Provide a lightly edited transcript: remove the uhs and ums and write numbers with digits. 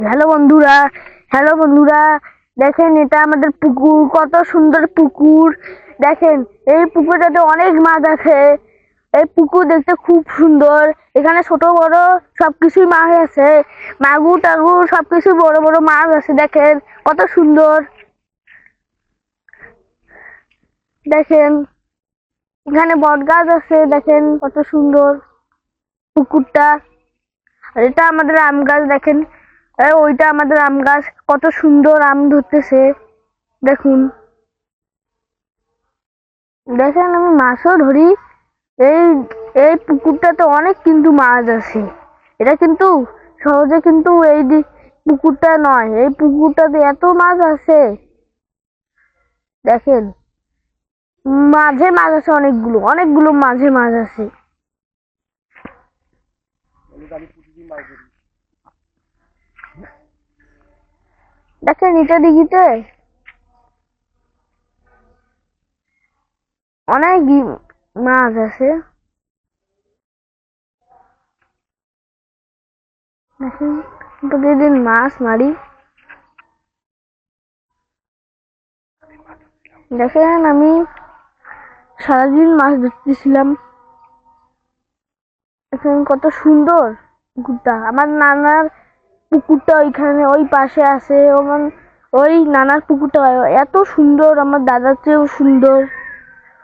Hello বন্ধুরা, hello বন্ধুরা, দেখেন এটা আমাদের পুকুর। কত সুন্দর পুকুর। দেখেন এই পুকুরটাতে অনেক মাছ আছে। এই পুকুর দেখতে খুব সুন্দর। এখানে ছোট বড় সবকিছুই মাছ আছে। মাগুর টাগুর সবকিছু বড় বড় মাছ আছে। দেখেন কত সুন্দর। দেখেন এখানে বট গাছ আছে। দেখেন কত সুন্দর পুকুরটা। আর এটা আমাদের আম গাছ। দেখেন ওইটা আমাদের আম গাছ। কত সুন্দর আম ধরতেছে। দেখুন, দেখেন আমি মাছও ধরি। এই এই পুকুরটাতে অনেক কিন্তু মাছ আছে। এটা কিন্তু সহজে কিন্তু পুকুরটা নয়। এই পুকুরটাতে এত মাছ আছে। দেখেন মাঝে মাছ আছে, অনেকগুলো অনেকগুলো মাঝে মাছ আছে। দেখেন এটা দিঘিতে অনেক মাছ আছে। দেখেন প্রতিদিন মাছ মারি। দেখেন আমি সারাদিন মাছ ধরতেছিলাম। দেখেন কত সুন্দর পুকুরটা। আমার নানার পুকুরটা ওইখানে ওই পাশে আছে। ওই নানার পুকুরটা এত সুন্দর, আমার দাদার চেয়েও সুন্দর।